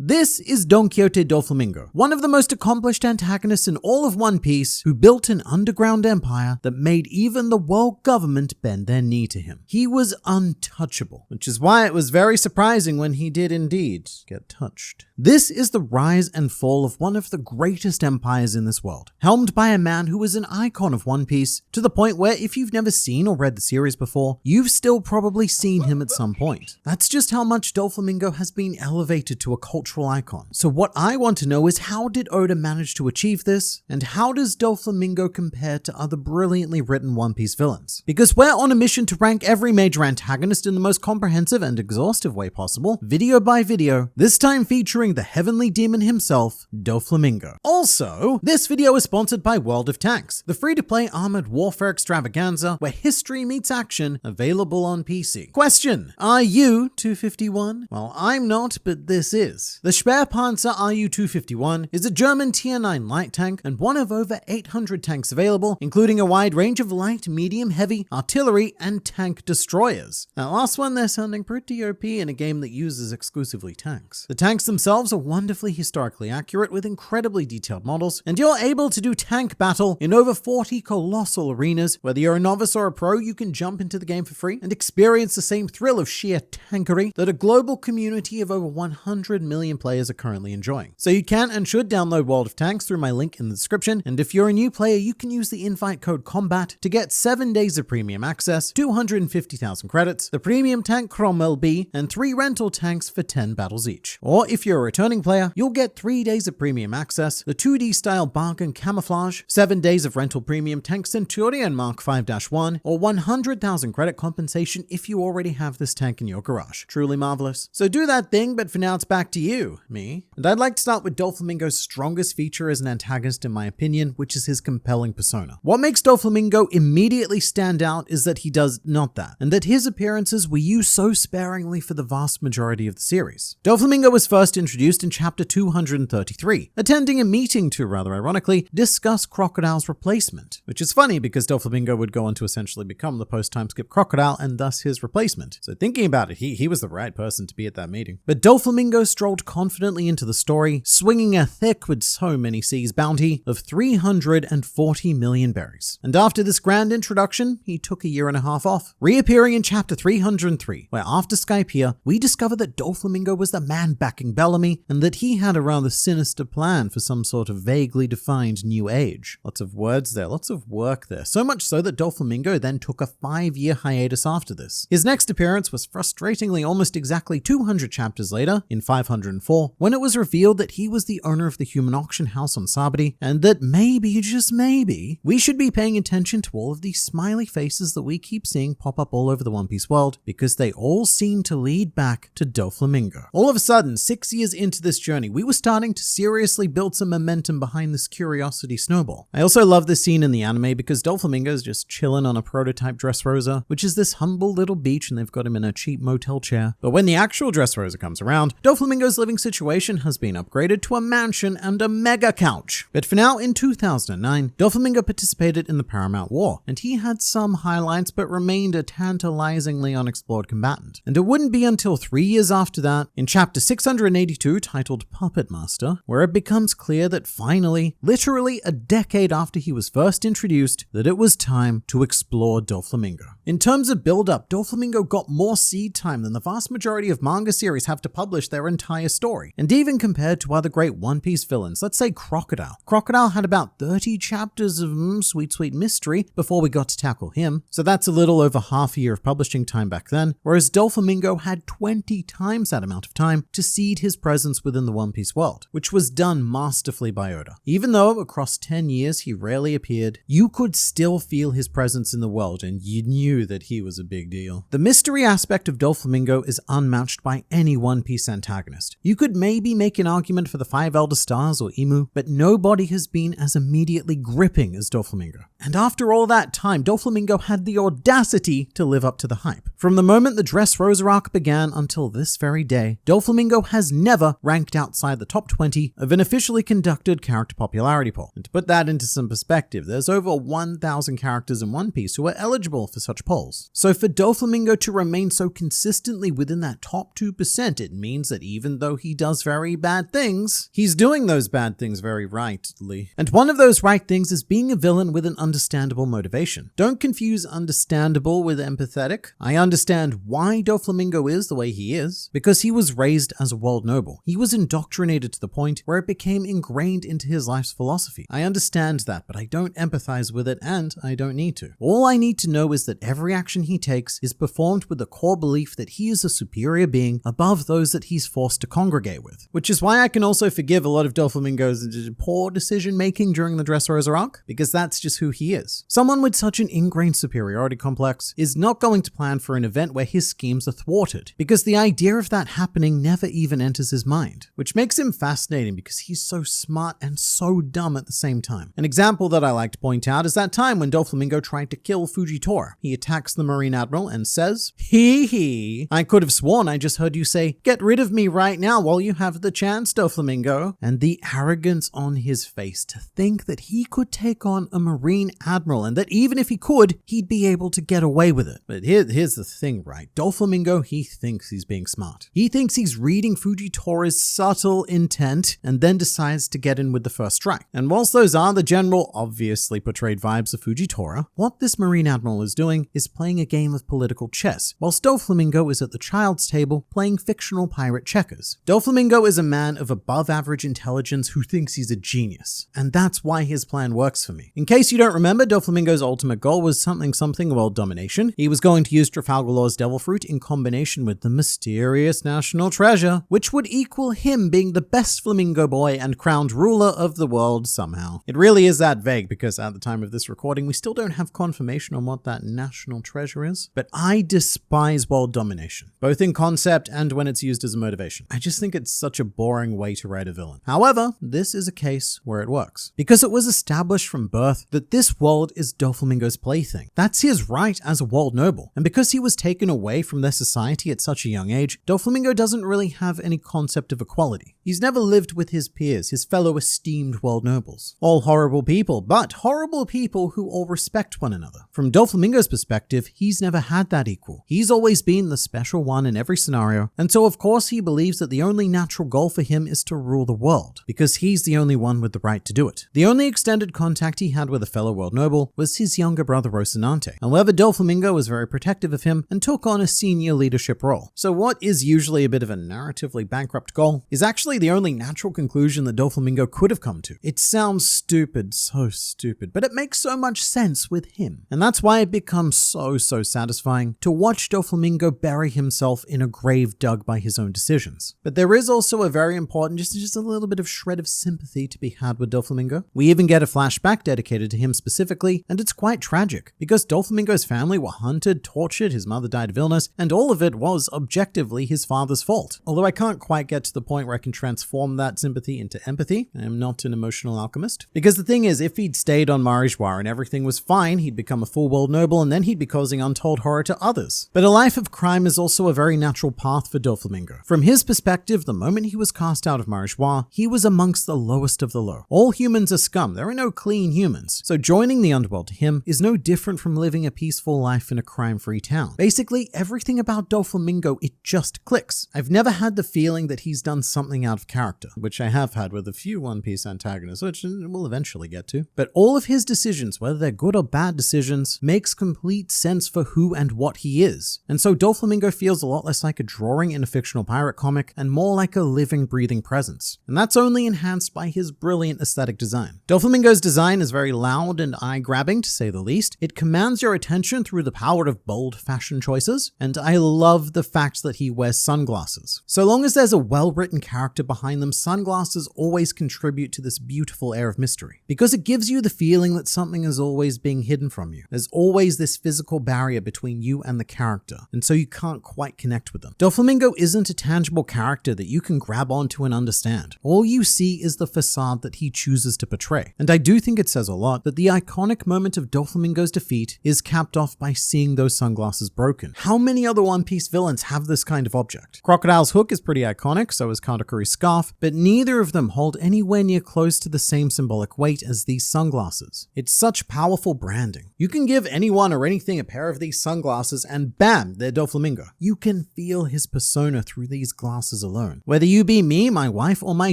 This is Don Quixote Doflamingo, one of the most accomplished antagonists in all of One Piece, who built an underground empire that made even the world government bend their knee to him. He was untouchable, which is why it was very surprising when he did indeed get touched. This is the rise and fall of one of the greatest empires in this world, helmed by a man who is an icon of One Piece, to the point where if you've never seen or read the series before, you've still probably seen him at some point. That's just how much Doflamingo has been elevated to a cultural icon. So what I want to know is, how did Oda manage to achieve this, and how does Doflamingo compare to other brilliantly written One Piece villains? Because we're on a mission to rank every major antagonist in the most comprehensive and exhaustive way possible, video by video, this time featuring the heavenly demon himself, Doflamingo. Also, this video is sponsored by World of Tanks, the free-to-play armored warfare extravaganza where history meets action, available on PC. Question: are you 251? Well, I'm not, but this is. The Sperrpanzer RU-251 is a German Tier 9 light tank and one of over 800 tanks available, including a wide range of light, medium, heavy, artillery, and tank destroyers. That last one, they're sounding pretty OP in a game that uses exclusively tanks. The tanks themselves are wonderfully historically accurate with incredibly detailed models, and you're able to do tank battle in over 40 colossal arenas. Whether you're a novice or a pro, you can jump into the game for free and experience the same thrill of sheer tankery that a global community of over 100 million players are currently enjoying. So you can and should download World of Tanks through my link in the description, and if you're a new player, you can use the invite code COMBAT to get 7 days of premium access, 250,000 credits, the premium tank Cromwell B, and 3 rental tanks for 10 battles each. Or if you're a returning player, you'll get 3 days of premium access, the 2D style bargain camouflage, 7 days of rental Premium Tank Centurion Mk 5-1, or 100,000 credit compensation if you already have this tank in your garage. Truly marvelous. So do that thing, but for now it's back to you, me. And I'd like to start with Doflamingo's strongest feature as an antagonist in my opinion, which is his compelling persona. What makes Doflamingo immediately stand out is that he does not that, and that his appearances were used so sparingly for the vast majority of the series. Doflamingo was first introduced in chapter 233, attending a meeting to, rather ironically, discuss Crocodile's replacement, which is funny because Doflamingo would go on to essentially become the post-time skip Crocodile and thus his replacement. So thinking about it, he was the right person to be at that meeting. But Doflamingo strolled confidently into the story, swinging a thick with so many seas bounty of 340 million berries. And after this grand introduction, he took a year and a half off, reappearing in chapter 303, where after Skypiea, we discover that Doflamingo was the man backing Bellamy, and that he had a rather sinister plan for some sort of vaguely defined new age. Lots of words there, lots of work there. So much so that Doflamingo then took a 5-year hiatus after this. His next appearance was frustratingly almost exactly 200 chapters later, in 504, when it was revealed that he was the owner of the human auction house on Sabadi, and that maybe, just maybe, we should be paying attention to all of these smiley faces that we keep seeing pop up all over the One Piece world, because they all seem to lead back to Doflamingo. All of a sudden, 6 years into this journey, we were starting to seriously build some momentum behind this curiosity snowball. I also love this scene in the anime because Doflamingo is just chilling on a prototype Dressrosa, which is this humble little beach, and they've got him in a cheap motel chair. But when the actual Dressrosa comes around, Doflamingo's living situation has been upgraded to a mansion and a mega couch. But for now, in 2009, Doflamingo participated in the Paramount War, and he had some highlights but remained a tantalizingly unexplored combatant. And it wouldn't be until 3 years after that, in chapter 682 titled Puppet Master, where it becomes clear that finally, literally a decade after he was first introduced, that it was time to explore Doflamingo. In terms of build-up, Doflamingo got more seed time than the vast majority of manga series have to publish their entire story. And even compared to other great One Piece villains, let's say Crocodile. Crocodile had about 30 chapters of sweet mystery before we got to tackle him, so that's a little over half a year of publishing time back then, whereas Doflamingo had 20 times that amount of time to seed his presence within the One Piece world, which was done masterfully by Oda. Even though across 10 years he rarely appeared, you could still feel his presence in the world and you knew that he was a big deal. The mystery aspect of Doflamingo is unmatched by any One Piece antagonist. You could maybe make an argument for the 5 Elder Stars or Imu, but nobody has been as immediately gripping as Doflamingo. And after all that time, Doflamingo had the audacity to live up to the hype. From the moment the Dressrosa arc began until this very day, Doflamingo has never ranked outside the top 20 of an officially conducted character popularity poll. And to put that into some perspective, there's over 1,000 characters in One Piece who are eligible for such polls. So for Doflamingo to remain so consistently within that top 2%, it means that even though though he does very bad things, he's doing those bad things very rightly. And one of those right things is being a villain with an understandable motivation. Don't confuse understandable with empathetic. I understand why Doflamingo is the way he is, because he was raised as a world noble. He was indoctrinated to the point where it became ingrained into his life's philosophy. I understand that, but I don't empathize with it, and I don't need to. All I need to know is that every action he takes is performed with the core belief that he is a superior being above those that he's forced to congregate with. Which is why I can also forgive a lot of Doflamingo's poor decision making during the Dressrosa arc, because that's just who he is. Someone with such an ingrained superiority complex is not going to plan for an event where his schemes are thwarted, because the idea of that happening never even enters his mind, which makes him fascinating because he's so smart and so dumb at the same time. An example that I like to point out is that time when Doflamingo tried to kill Fujitora. He attacks the Marine Admiral and says, "Hee, I could have sworn I just heard you say, 'Get rid of me right now while you have the chance, Doflamingo.'" And the arrogance on his face to think that he could take on a Marine Admiral and that even if he could, he'd be able to get away with it. But here's the thing, right? Doflamingo, he thinks he's being smart. He thinks he's reading Fujitora's subtle intent and then decides to get in with the first strike. And whilst those are the general, obviously portrayed vibes of Fujitora, what this Marine Admiral is doing is playing a game of political chess, whilst Doflamingo is at the child's table playing fictional pirate checkers. Doflamingo is a man of above average intelligence who thinks he's a genius, and that's why his plan works for me. In case you don't remember, Doflamingo's ultimate goal was something world domination. He was going to use Trafalgar Law's Devil Fruit in combination with the mysterious national treasure, which would equal him being the best flamingo boy and crowned ruler of the world somehow. It really is that vague because at the time of this recording, we still don't have confirmation on what that national treasure is. But I despise world domination, both in concept and when it's used as a motivation. I just think it's such a boring way to write a villain. However, this is a case where it works, because it was established from birth that this world is Doflamingo's plaything. That's his right as a world noble, and because he was taken away from their society at such a young age, Doflamingo doesn't really have any concept of equality. He's never lived with his peers, his fellow esteemed world nobles. All horrible people, but horrible people who all respect one another. From Doflamingo's perspective, he's never had that equal. He's always been the special one in every scenario, and so of course he believes that the only natural goal for him is to rule the world, because he's the only one with the right to do it. The only extended contact he had with a fellow world noble was his younger brother Rocinante. However, Doflamingo was very protective of him and took on a senior leadership role. So what is usually a bit of a narratively bankrupt goal is actually the only natural conclusion that Doflamingo could have come to. It sounds stupid, so stupid, but it makes so much sense with him. And that's why it becomes so satisfying to watch Doflamingo bury himself in a grave dug by his own decisions. But there is also a very important, just a little bit of shred of sympathy to be had with Doflamingo. We even get a flashback dedicated to him specifically, and it's quite tragic, because Doflamingo's family were hunted, tortured, his mother died of illness, and all of it was objectively his father's fault. Although I can't quite get to the point where I can transform that sympathy into empathy. I am not an emotional alchemist. Because the thing is, if he'd stayed on Marijois and everything was fine, he'd become a full world noble and then he'd be causing untold horror to others. But a life of crime is also a very natural path for Doflamingo. From his perspective, the moment he was cast out of Marijois, he was amongst the lowest of the low. All humans are scum. There are no clean humans. So joining the underworld to him is no different from living a peaceful life in a crime-free town. Basically, everything about Doflamingo, it just clicks. I've never had the feeling that he's done something out of character, which I have had with a few One Piece antagonists, which we'll eventually get to. But all of his decisions, whether they're good or bad decisions, makes complete sense for who and what he is. And so Doflamingo feels a lot less like a drawing in a fictional pirate comic and more like a living, breathing presence. And that's only enhanced by his brilliant aesthetic design. Doflamingo's design is very loud and eye-grabbing, to say the least. It commands your attention through the power of bold fashion choices, and I love the fact that he wears sunglasses. So long as there's a well-written character behind them, sunglasses always contribute to this beautiful air of mystery, because it gives you the feeling that something is always being hidden from you. There's always this physical barrier between you and the character, and so you can't quite connect with them. Doflamingo isn't a tangible character that you can grab onto and understand. All you see is the facade that he chooses to portray. And I do think it says a lot that the iconic moment of Doflamingo's defeat is capped off by seeing those sunglasses broken. How many other One Piece villains have this kind of object? Crocodile's hook is pretty iconic, so is Katakuri's scarf, but neither of them hold anywhere near close to the same symbolic weight as these sunglasses. It's such powerful branding. You can give anyone or anything a pair of these sunglasses and bam, they're Doflamingo. You can feel his persona through these glasses alone. Whether you be me, my wife, or my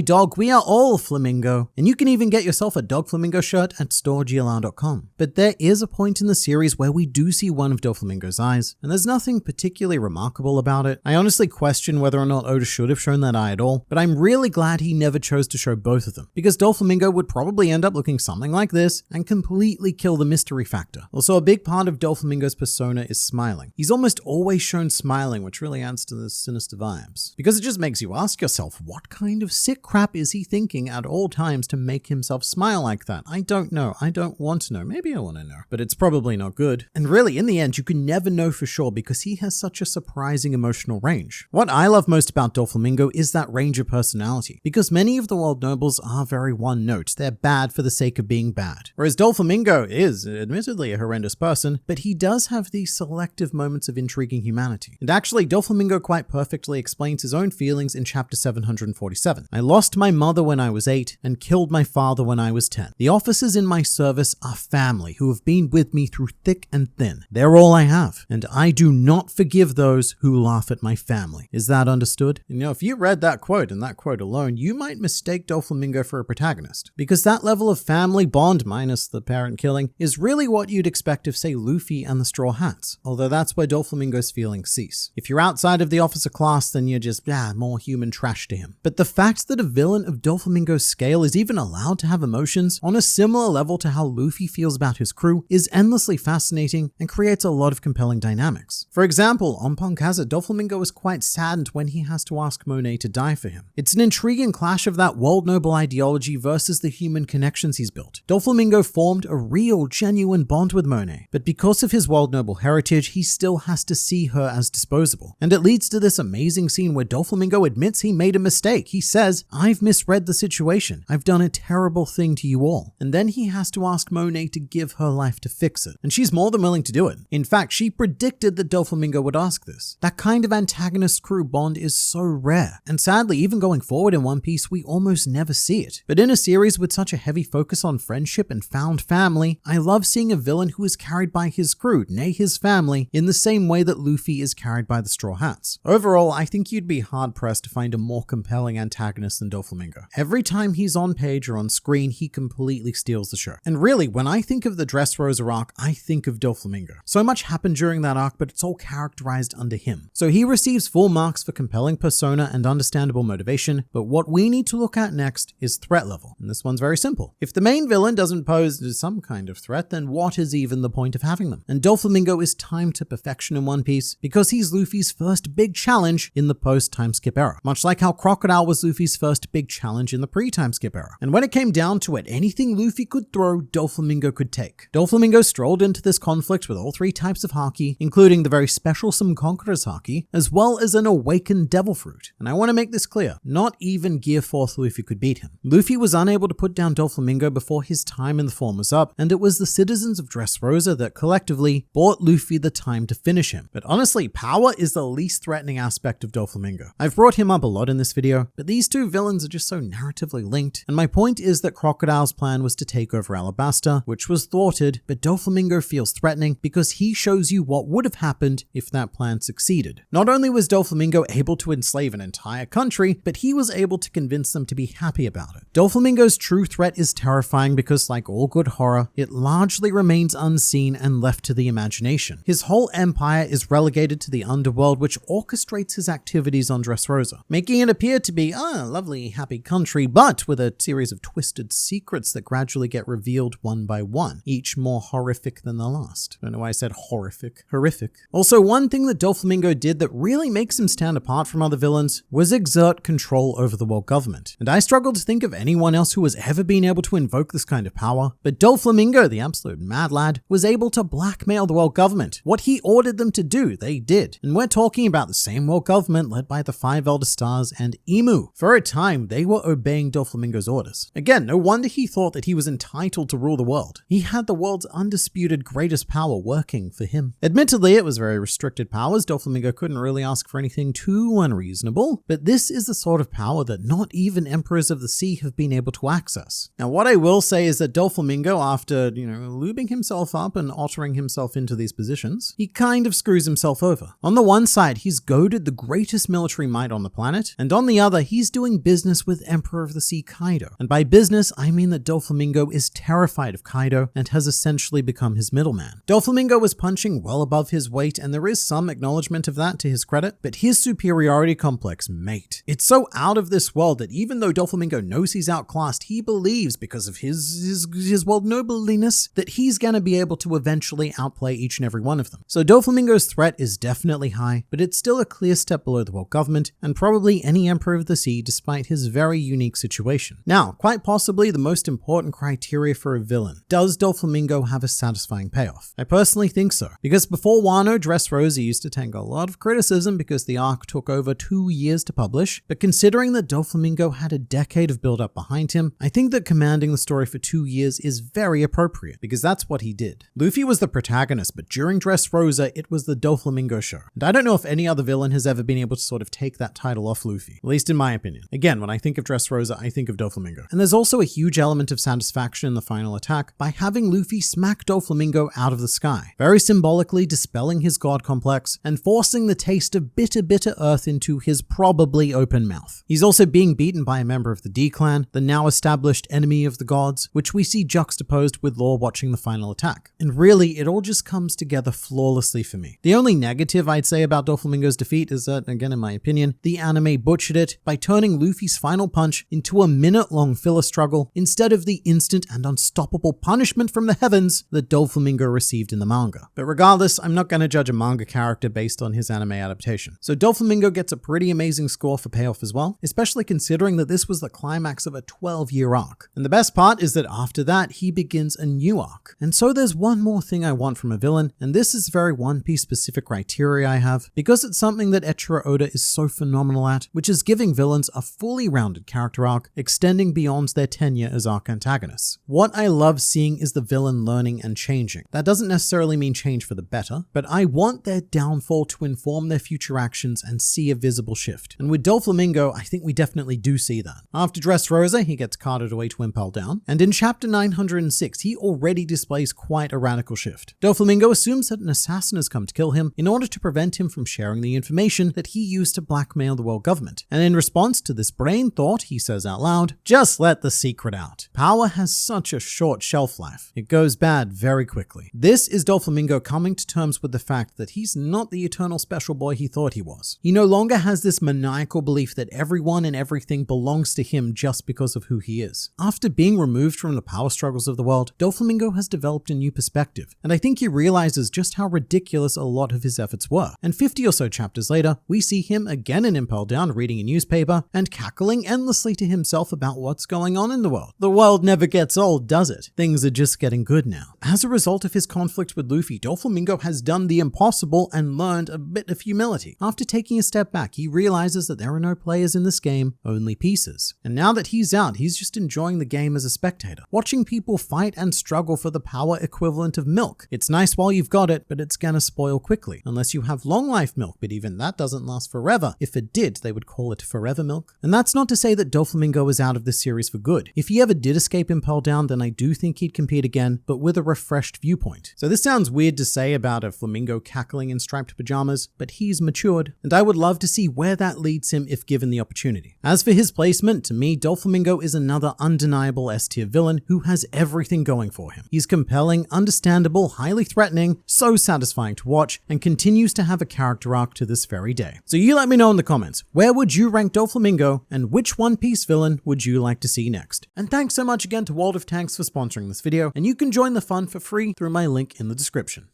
dog, we are all flamingo. And you can even get yourself a Doflamingo shirt at storeglr.com. But there is a point in the series where we do see one of Doflamingo's eyes, and there's nothing particularly remarkable about it. I honestly question whether or not Oda should have shown that eye at all, but I'm really glad he never chose to show both of them, because Doflamingo would probably end up looking something like this and completely kill the mystery factor. Also, a big part of Doflamingo's persona is smiling. He's almost always shown smiling, which really adds to the sinister vibes, because it just makes you ask yourself, what kind of sick crap is he thinking at all times to make himself smile like that? I don't know. I don't want to know. Maybe I want to know, but it's probably not good. And really, in the end, you can never know for sure because he has such a surprising emotional range. What I love most about Doflamingo is that range of personality, because many of the world nobles are very one note. They're bad for the sake of being bad. Whereas Doflamingo is admittedly a horrendous person, but he does have these selective moments of intriguing humanity. And actually, Doflamingo quite perfectly explains his own feelings in chapter 747. I lost my mother when I was 8 and killed my father when I was 10. The officers in my service are family who have been with me through thick and thin. They're all I have, and I do not forgive those who laugh at my family. Is that understood? You know, if you read that quote and that quote alone, you might mistake Doflamingo for a protagonist, because that level of family bond, minus the parent killing, is really what you'd expect of, say, Luffy and the Straw Hats, although that's where Doflamingo's feelings cease. If you're outside of the officer class, then you're just, more human trash to him. But the fact that a villain of Doflamingo's scale is even allowed to have emotions on a similar level to how Luffy feels about his crew is endlessly fascinating and creates a lot of compelling dynamics. For example, on Punk Hazard, Doflamingo is quite saddened when he has to ask Monet to die for him. It's an intriguing clash of that world noble ideology versus the human connections he's built. Doflamingo formed a real, genuine bond with Monet, but because of his world noble heritage, he still has to see her as disposable. And it leads to this amazing scene where Doflamingo admits he made a mistake. He says, "I've misread the situation. I've done a terrible thing to you all." And then he has to ask Monet to give her life to fix it. And she's more than willing to do it. In fact, she predicted that Doflamingo would ask this. That kind of antagonist crew bond is so rare. And sadly, even going forward in One Piece, we almost never see it. But in a series with such a heavy focus on friendship and found family, I love seeing a villain who is carried by his crew, nay his family, in the same way that Luffy is carried by the Straw Hats. Overall, I think you'd be hard-pressed to find a more compelling antagonist than Doflamingo. Every time he's on page or on screen, he completely steals the show. And really, when I think of the Dressrosa arc, I think of Doflamingo. So much happened during that arc, but it's all characterized under him. So he receives full marks for compelling persona and understandable motivation, but what we need to look at next is threat level. And this one's very simple. If the main villain doesn't pose some kind of threat, then what is even the point of having them? And Doflamingo is timed to perfection in One Piece because he's Luffy's first big challenge in the post-time skip era, much like how Crocodile was Luffy's first big challenge in the pre-time skip era. And when it came down to it, anything Luffy could throw, Doflamingo could take. Doflamingo strolled into this conflict with all 3 types of haki, including the very special Some Conquerors haki, as well as an awakened devil fruit. And I want to make this clear, not even Gear 4th Luffy could beat him. Luffy was unable to put down Doflamingo before his time in the form was up, and it was the citizens of Dressrosa that collectively bought Luffy the time to finish him. But honestly, power is the least threatening aspect of Doflamingo. I've brought him up a lot in this video, but these 2 villains are just so narratively linked, and my point is that Crocodile's plan was to take over Alabasta, which was thwarted, but Doflamingo feels threatening because he shows you what would have happened if that plan succeeded. Not only was Doflamingo able to enslave an entire country, but he was able to convince them to be happy about it. Doflamingo's true threat is terrifying because, like all good horror, it largely remains unseen and left to the imagination. His whole empire is relegated to the underworld, which orchestrates his activities on Dressrosa, making it appear to be a lovely, happy country, but with a series of twisted secrets that gradually get revealed one by one, each more horrific than the last. I don't know why I said horrific. Horrific. Also, one thing that Doflamingo did that really makes him stand apart from other villains was exert control over the world government. And I struggle to think of anyone else who has ever been able to invoke this kind of power, but Doflamingo, the absolute mad lad, was able to blackmail the world government. What he ordered them to do, they did. And we're talking about the same world government led by the 5 Elder Stars and Emu. For a time, they were obeying Doflamingo's orders. Again, no wonder he thought that he was entitled to rule the world. He had the world's undisputed greatest power working for him. Admittedly, it was very restricted powers. Doflamingo couldn't really ask for anything too unreasonable, but this is the sort of power that not even Emperors of the Sea have been able to access. Now, what I will say is that Doflamingo, after, lubing himself up and ottering himself into these positions, he kind of screws himself over. On the one side, he's goaded the greatest military might fight on the planet, and on the other, he's doing business with Emperor of the Sea Kaido. And by business, I mean that Doflamingo is terrified of Kaido and has essentially become his middleman. Doflamingo was punching well above his weight, and there is some acknowledgement of that to his credit, but his superiority complex, mate. It's so out of this world that even though Doflamingo knows he's outclassed, he believes, because of his world nobliness, that he's gonna be able to eventually outplay each and every one of them. So Doflamingo's threat is definitely high, but it's still a clear step below the world government, and probably any Emperor of the Sea despite his very unique situation. Now, quite possibly the most important criteria for a villain. Does Doflamingo have a satisfying payoff? I personally think so, because before Wano, Dressrosa used to take a lot of criticism because the arc took over 2 years to publish, but considering that Doflamingo had a decade of build-up behind him, I think that commanding the story for 2 years is very appropriate, because that's what he did. Luffy was the protagonist, but during Dressrosa, it was the Doflamingo show. And I don't know if any other villain has ever been able to sort of take that title off Luffy, at least in my opinion. Again, when I think of Dressrosa, I think of Doflamingo. And there's also a huge element of satisfaction in the final attack by having Luffy smack Doflamingo out of the sky, very symbolically dispelling his god complex and forcing the taste of bitter earth into his probably open mouth. He's also being beaten by a member of the D-Clan, the now established enemy of the gods, which we see juxtaposed with Law watching the final attack. And really, it all just comes together flawlessly for me. The only negative I'd say about Doflamingo's defeat is that, again in my opinion, the anime butchered it by turning Luffy's final punch into a minute-long filler struggle instead of the instant and unstoppable punishment from the heavens that Doflamingo received in the manga. But regardless, I'm not going to judge a manga character based on his anime adaptation. So Doflamingo gets a pretty amazing score for payoff as well, especially considering that this was the climax of a 12-year arc. And the best part is that after that, he begins a new arc. And so there's one more thing I want from a villain, and this is very One Piece specific criteria I have, because it's something that Eiichiro Oda is so phenomenal at, which is giving villains a fully rounded character arc, extending beyond their tenure as arc antagonists. What I love seeing is the villain learning and changing. That doesn't necessarily mean change for the better, but I want their downfall to inform their future actions and see a visible shift. And with Doflamingo, I think we definitely do see that. After Dressrosa, he gets carted away to Impel Down, and in chapter 906, he already displays quite a radical shift. Doflamingo assumes that an assassin has come to kill him in order to prevent him from sharing the information that he used to blackmail the world government. And in response to this brain thought, he says out loud, "Just let the secret out. Power has such a short shelf life. It goes bad very quickly." This is Doflamingo coming to terms with the fact that he's not the eternal special boy he thought he was. He no longer has this maniacal belief that everyone and everything belongs to him just because of who he is. After being removed from the power struggles of the world, Doflamingo has developed a new perspective, and I think he realizes just how ridiculous a lot of his efforts were. And 50 or so chapters later, we see him again in Impel Down reading a newspaper and cackling endlessly to himself about what's going on in the world. The world never gets old, does it? Things are just getting good now. As a result of his conflict with Luffy, Doflamingo has done the impossible and learned a bit of humility. After taking a step back, he realizes that there are no players in this game, only pieces. And now that he's out, he's just enjoying the game as a spectator, watching people fight and struggle for the power equivalent of milk. It's nice while you've got it, but it's gonna spoil quickly, unless you have long life milk, but even that doesn't last forever. If it did, they would call it forever milk. And that's not to say that Doflamingo is out of this series for good. If he ever did escape Impel Down, then I do think he'd compete again, but with a refreshed viewpoint. So this sounds weird to say about a flamingo cackling in striped pajamas, but he's matured, and I would love to see where that leads him if given the opportunity. As for his placement, to me, Doflamingo is another undeniable S-tier villain who has everything going for him. He's compelling, understandable, highly threatening, so satisfying to watch, and continues to have a character arc to this very day. So you let me know in the comments, where would you rank Doflamingo, and which One Piece villain would you like to see next? And thanks so much again to World of Tanks for sponsoring this video, and you can join the fun for free through my link in the description.